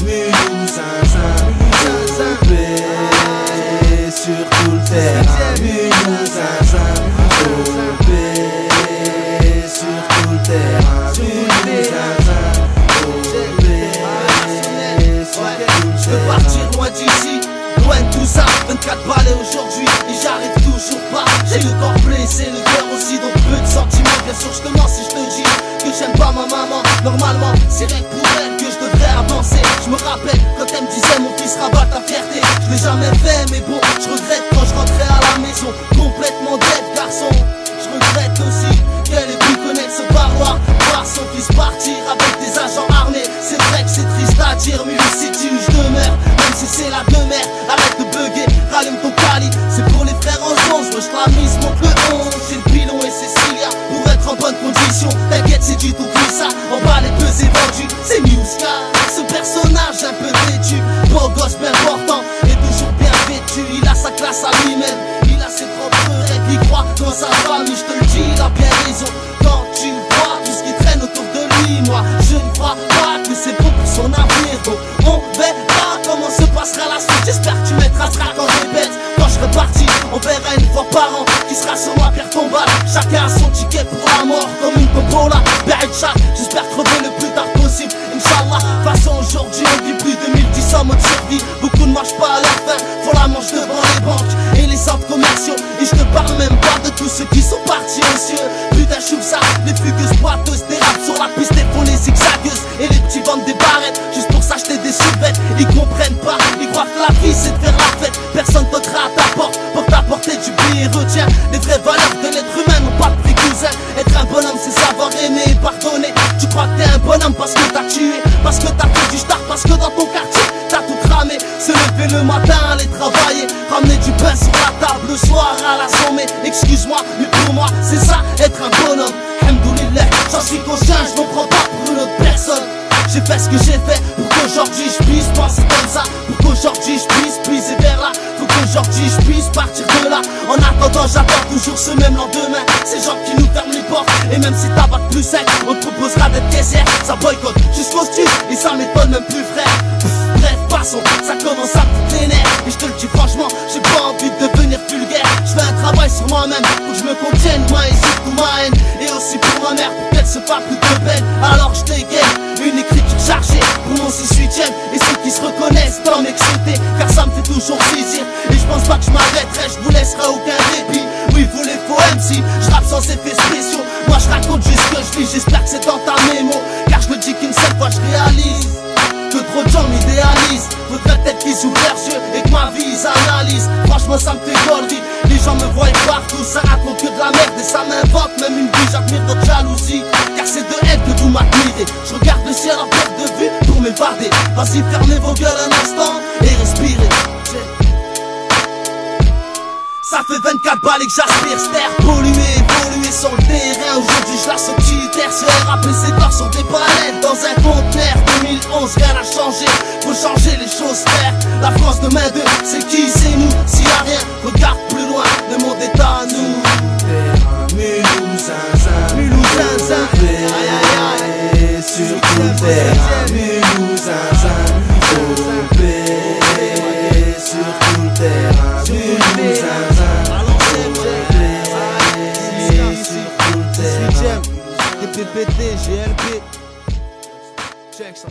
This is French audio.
Mulhouse, zinzin, OP sur tout le terrain. Mulhouse, zinzin, OP sur tout le terrain. Mulhouse, zinzin, OP sur tout le terrain. Je veux partir loin d'ici, loin de tout ça. 24 balais aujourd'hui et j'arrive toujours pas. J'ai le corps blessé, le cœur aussi, donc peu de sentiments. Bien sûr je te mens si je te dis que j'aime pas ma maman. Normalement c'est rien que pour elle que je devrais avancer. Je me rappelle quand elle me disait mon fils rabat ta fierté. Je l'ai jamais fait mais bon, je regrette quand je rentrais à la maison complètement dead garçon. Je regrette aussi qu'elle ait pu connaître ce baroir, voir son fils partir avec des agents armés. C'est vrai que c'est triste à dire, mais le city où je demeure, même si c'est la demeure, arrête de bugger, rallume ton cali. C'est pour les frères en 11, wesh la mise monte le 11. J'ai le pilon et Cécilia pour être en bonne condition. T'inquiète, c'est du tout plus ça, en bas les deux est vendu. C'est Miuska, ce personnage un peu vêtu, beau gosse bien portant et toujours bien vêtu. Il a sa classe à lui-même, il a ses propres règles, il croit dans sa famille, je te le dis, il a bien raison. Quand tu vois tout ce qui traîne autour de lui, moi je ne crois pas que c'est bon pour son avenir. Donc on verra comment se passera la suite. J'espère que tu mettras ça quand je répète. Quand je serai parti, on verra une fois par an qui sera sur ma pierre tombale. Chacun a son ticket pour la mort, comme une popola. J'espère crever le plus tard possible, Inch'Allah. De toute façon aujourd'hui on vit plus 2010 en mode survie. Beaucoup ne marchent pas à leur fin, font la manche devant les banques et les centres commerciaux. Et je te parle même pas de tous ceux qui sont partis aux cieux. Putain je trouve ça, les fugueuses boiteuses dérapent sur la piste et font les zigzagueuses. Et les petits vendent des barrettes juste pour s'acheter des survêtes. Ils comprennent pas, ils croient que la vie c'est de faire la fête. Personne toquera à ta porte pour t'apporter du billet. Retiens les vraies valeurs de l'être humain, non pas de prix cousin. Être un bonhomme c'est savoir aimer et pardonner. Tu crois que t'es un bonhomme parce que t'as tué, parce que t'as fait du start, parce que dans ton quartier t'as tout cramé. Se lever le matin, aller travailler, ramener du pain sur la table le soir à la sommée. Excuse-moi, mais pour moi c'est ça être un bonhomme. Alhamdoulilah, j'en suis conscient, je m'en prends pas pour une autre personne. J'ai fait ce que j'ai fait pour qu'aujourd'hui je puisse penser comme ça, pour qu'aujourd'hui je puisse puiser vers là. Faut qu'aujourd'hui je puisse partir de là. En attendant j'attends toujours ce même lendemain. Ces gens qui nous ferment les portes. Et même si t'as bac plus 5, on te proposera d'être désert. Ça boycotte jusqu'au style et ça m'étonne même plus frère. Bref passons, ça commence à me foutre les nerfs. Et je te le dis franchement, j'ai pas envie de devenir vulgaire. Je fais un travail sur moi-même pour que je me contienne, moi et surtout ma haine. Et aussi pour ma mère, pour qu'elle se fasse plus de peine. Alors je dégaine une écriture chargée pour mon 6-8ème. Et ceux qui se reconnaissent dans mes critiques, car ça me fait toujours plaisir. Et je pense pas que je m'arrêterai, je vous laisserai aucun répit. Oui vous les faux MC, je rappe sans effets spéciaux. Moi je raconte juste ce que je vis, j'espère que c'est dans ta mémo. Car je le dis qu'une seule fois je réalise que trop de gens m'idéalisent. Faudrait peut-être qu'ils ouvrent leurs yeux et que ma vie ils analysent. Franchement ça me fait gaulerie, les gens me voient partout. Ça raconte que de la merde et ça m'invente même une vie. J'admire notre jalousie, car c'est de elle que vous m'admirez. Je regarde le ciel en perte de vue pour m'évader. Vas-y fermez vos gueules un instant et respirez. Ça fait 24 balles que j'aspire, terre polluée, évoluer sur le terrain. Aujourd'hui je lâche au petit tertiaire, rappeler ses corps sur des palettes dans un conteneur. 2011, rien n'a changé, faut changer les choses frère. La France de main 2, c'est qui, c'est nous. S'il y a rien, regarde plus loin, le monde est à nous. Mulhouse, zinzin, Mulhouse, zinzin, OP sur tout le terrain. Mulhouse, zinzin, OP sur tout le terrain. Mulhouse, zinzin, DPPT, GLP. Check ça.